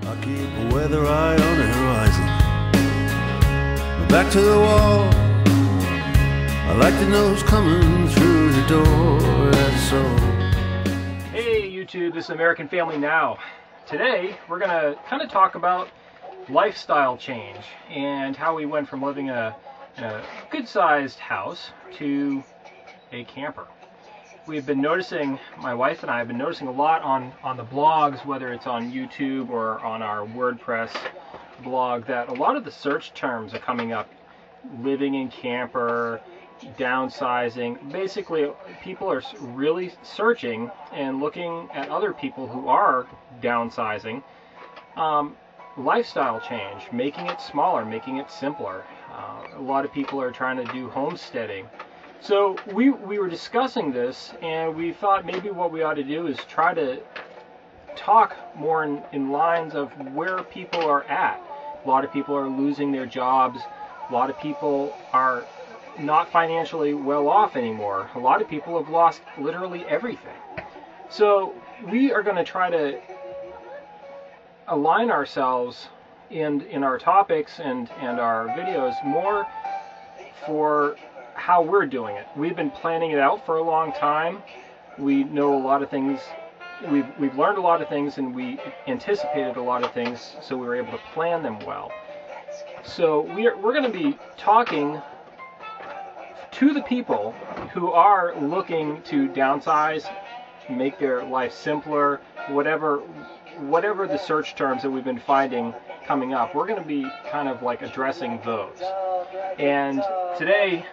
I keep a weather eye on the horizon. Back to the wall. I like to know who's coming through the door, that's all. Hey YouTube, this is American Family Now. Today we're going to kind of talk about lifestyle change and how we went from living in a good-sized house to a camper. We've been noticing, my wife and I have been noticing a lot on the blogs, whether it's on YouTube or on our WordPress blog, that a lot of the search terms are coming up. Living in camper, downsizing. Basically, people are really searching and looking at other people who are downsizing. Lifestyle change, making it smaller, making it simpler. A lot of people are trying to do homesteading. So we were discussing this, and we thought maybe what we ought to do is try to talk more in lines of where people are at. A lot of people are losing their jobs. A lot of people are not financially well off anymore. A lot of people have lost literally everything. So we are going to try to align ourselves in our topics and our videos more for how we're doing it. We've been planning it out for a long time. We know a lot of things. We've learned a lot of things, and we anticipated a lot of things, so we were able to plan them well. So we're going to be talking to the people who are looking to downsize, make their life simpler, whatever the search terms that we've been finding coming up. We're going to be kind of like addressing those. And today,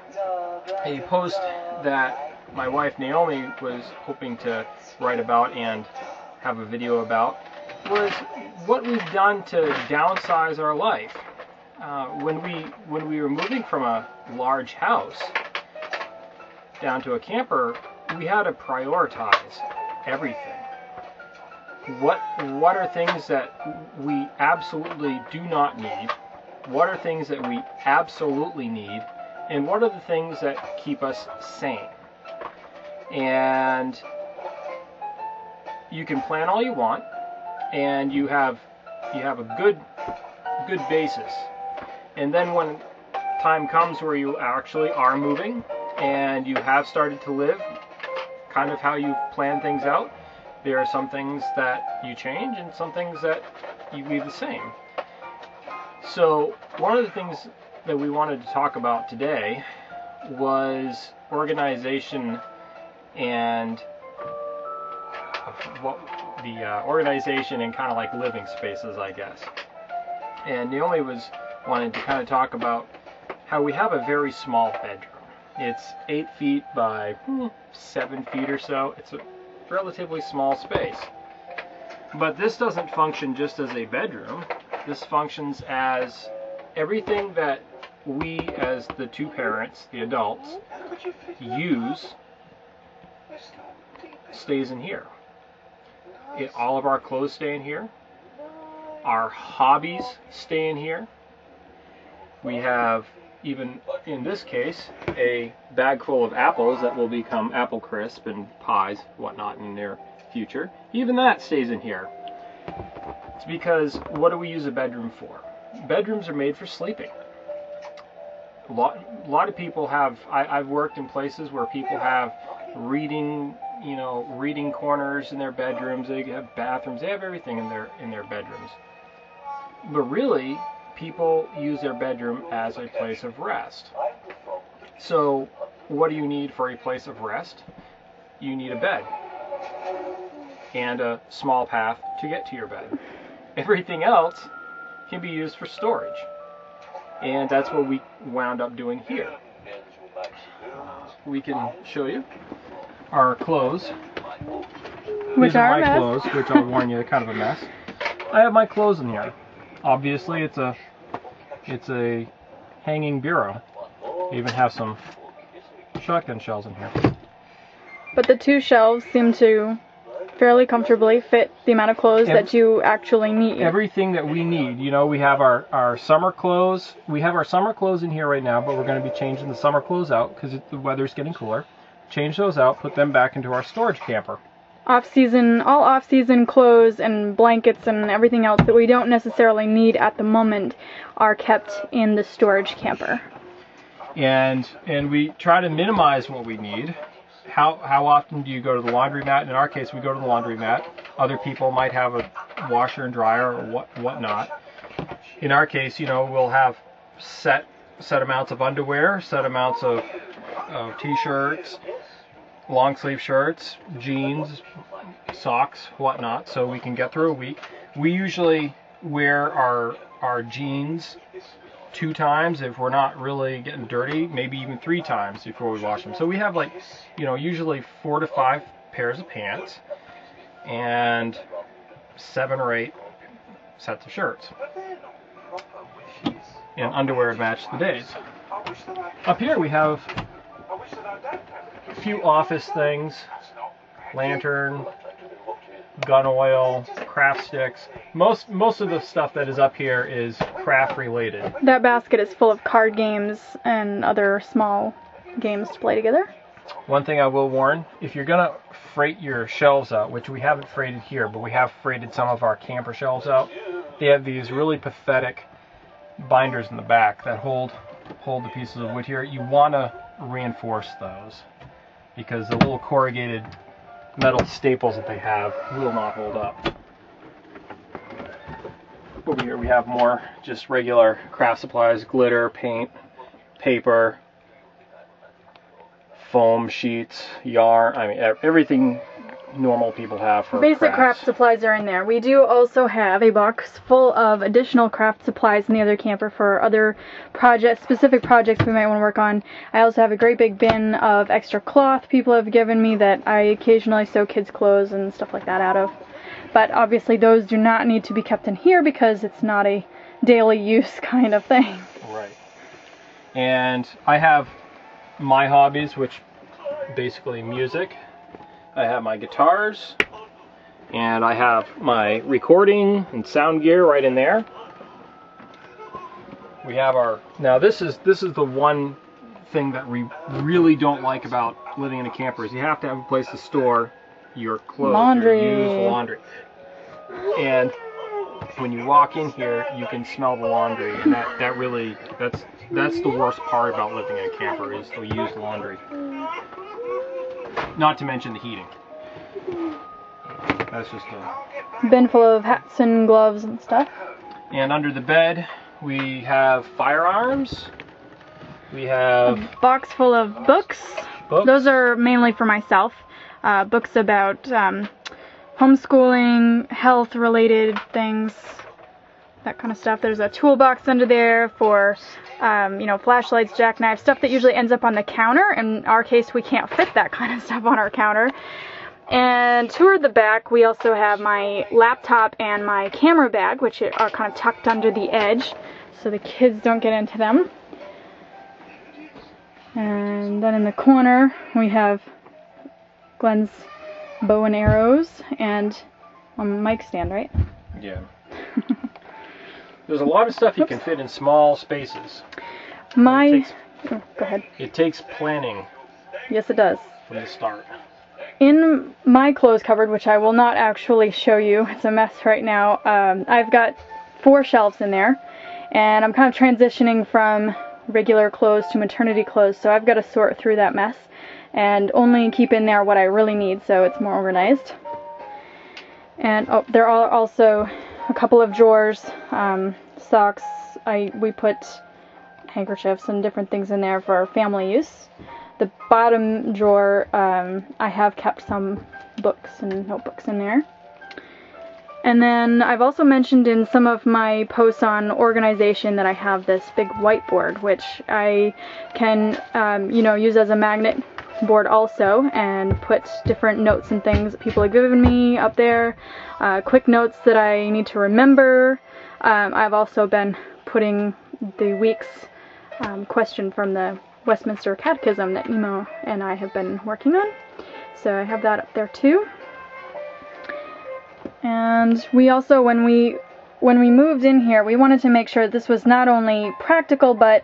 a post that my wife Naomi was hoping to write about and have a video about was what we've done to downsize our life. When we were moving from a large house down to a camper, we had to prioritize everything. What are things that we absolutely do not need? What are things that we absolutely need? And what are the things that keep us sane? And you can plan all you want, and you have a good basis. And then when time comes where you actually are moving and you have started to live kind of how you've planned things out, there are some things that you change and some things that you leave the same. So one of the things that we wanted to talk about today was organization and organization and kind of like living spaces, I guess. And Naomi was wanting to kind of talk about how we have a very small bedroom. It's 8 feet by 7 feet or so. It's a relatively small space. But this doesn't function just as a bedroom. This functions as everything that we, as the two parents, the adults, use stays in here. All of our clothes stay in here. Our hobbies stay in here. We have, even in this case, a bag full of apples that will become apple crisp and pies, whatnot in the near future. Even that stays in here. It's because, what do we use a bedroom for? Bedrooms are made for sleeping. A lot of people have, I've worked in places where people have reading corners in their bedrooms. They have bathrooms. They have everything in their bedrooms. But really, people use their bedroom as a place of rest. So, what do you need for a place of rest? You need a bed and a small path to get to your bed. Everything else can be used for storage. And that's what we wound up doing here. We can show you our clothes. Which are my clothes, which I'll warn you, kind of a mess. I have my clothes in here. Obviously, it's a hanging bureau. I even have some shotgun shells in here. But the two shelves seem to fairly comfortably fit the amount of clothes that you actually need. Everything that we need. You know, we have our summer clothes. We have our summer clothes in here right now, but we're going to be changing the summer clothes out because the weather's getting cooler. Change those out, put them back into our storage camper. all off-season clothes and blankets and everything else that we don't necessarily need at the moment are kept in the storage camper. And we try to minimize what we need. How often do you go to the laundromat? In our case, we go to the laundromat. Other people might have a washer and dryer or whatnot. In our case, we'll have set amounts of underwear, set amounts of t-shirts, long sleeve shirts, jeans, socks, whatnot, so we can get through a week. We usually wear our jeans 2 times if we're not really getting dirty, maybe even 3 times before we wash them. So we have usually 4 to 5 pairs of pants and 7 or 8 sets of shirts. And underwear to match the days. Up here we have a few office things, lantern, gun oil, craft sticks. Most of the stuff that is up here is craft related. That basket is full of card games and other small games to play together. One thing I will warn, if you're gonna freight your shelves out, which we haven't freighted here, but we have freighted some of our camper shelves out, they have these really pathetic binders in the back that hold the pieces of wood here. You want to reinforce those because the little corrugated metal staples that they have will not hold up. Over here we have more just regular craft supplies, glitter, paint, paper, foam sheets, yarn, everything normal people have for basic craft supplies are in there. We do also have a box full of additional craft supplies in the other camper for other projects, specific projects we might want to work on. I also have a great big bin of extra cloth people have given me that I occasionally sew kids' clothes and stuff like that out of. But obviously those do not need to be kept in here because it's not a daily use kind of thing. Right. And I have my hobbies, which basically music. I have my guitars, and I have my recording and sound gear right in there. We have now this is the one thing that we really don't like about living in a camper is you have to have a place to store your clothes, laundry. Your used laundry. And when you walk in here, you can smell the laundry, and that's the worst part about living in a camper is the used laundry. Not to mention the heating. That's just a bin full of hats and gloves and stuff. And under the bed, we have firearms. We have a box full of books. Those are mainly for myself. Books about homeschooling, health-related things, that kind of stuff. There's a toolbox under there for flashlights, jackknives, stuff that usually ends up on the counter. In our case, we can't fit that kind of stuff on our counter. And toward the back, we also have my laptop and my camera bag, which are kind of tucked under the edge, so the kids don't get into them. And then in the corner, we have Glenn's bow and arrows and a mic stand, right? Yeah. There's a lot of stuff you can fit in small spaces. Go ahead. It takes planning. Yes, it does. From the start. In my clothes cupboard, which I will not actually show you, it's a mess right now, I've got 4 shelves in there, and I'm kind of transitioning from regular clothes to maternity clothes, so I've got to sort through that mess and only keep in there what I really need so it's more organized. And there are also a couple of drawers, socks. We put handkerchiefs and different things in there for family use. The bottom drawer, I have kept some books and notebooks in there. And then I've also mentioned in some of my posts on organization that I have this big whiteboard, which I can, use as a magnet board also, and put different notes and things that people have given me up there, quick notes that I need to remember. I've also been putting the week's question from the Westminster Catechism that Emo and I have been working on, so I have that up there too. And we also, when we moved in here, we wanted to make sure this was not only practical but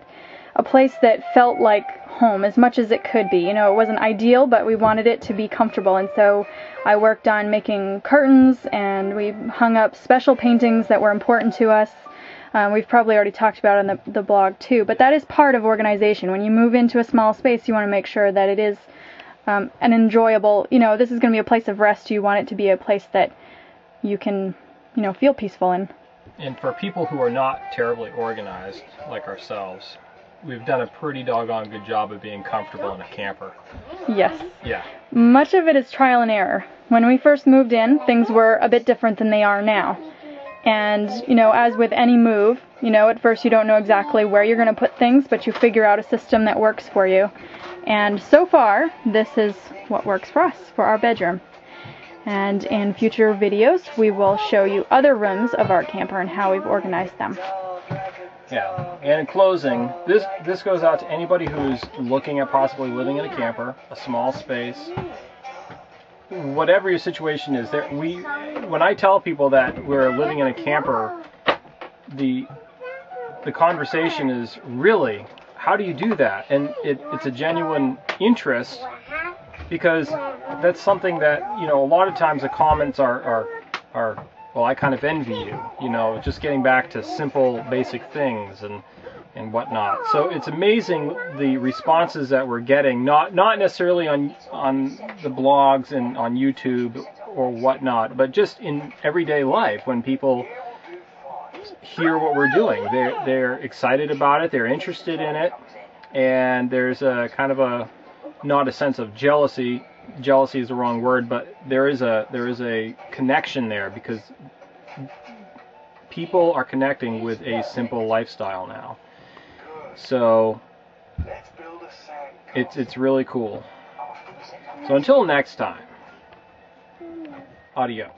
a place that felt like home as much as it could be. You know, it wasn't ideal, but we wanted it to be comfortable, and so I worked on making curtains, and we hung up special paintings that were important to us. We've probably already talked about it on the blog too, but that is part of organization. When you move into a small space, you want to make sure that it is an enjoyable, you know, this is going to be a place of rest. You want it to be a place that you can, you know, feel peaceful in. And for people who are not terribly organized like ourselves, we've done a pretty doggone good job of being comfortable in a camper. Yes. Yeah. Much of it is trial and error. When we first moved in, things were a bit different than they are now. And, you know, as with any move, you know, at first you don't know exactly where you're going to put things, but you figure out a system that works for you. And so far, this is what works for us, for our bedroom. And in future videos, we will show you other rooms of our camper and how we've organized them. Yeah. And in closing, this goes out to anybody who's looking at possibly living in a camper, a small space. Whatever your situation is, when I tell people that we're living in a camper, the conversation is really, how do you do that? And it's a genuine interest, because that's something that, you know, a lot of times the comments are well, I kind of envy you, you know, just getting back to simple, basic things and whatnot. So it's amazing the responses that we're getting, not necessarily on the blogs and on YouTube or whatnot, but just in everyday life when people hear what we're doing. They're excited about it, they're interested in it, and there's a kind of a, not a sense of jealousy. Jealousy is the wrong word, but there is a connection there, because people are connecting with a simple lifestyle now. So it's really cool. So until next time, adios.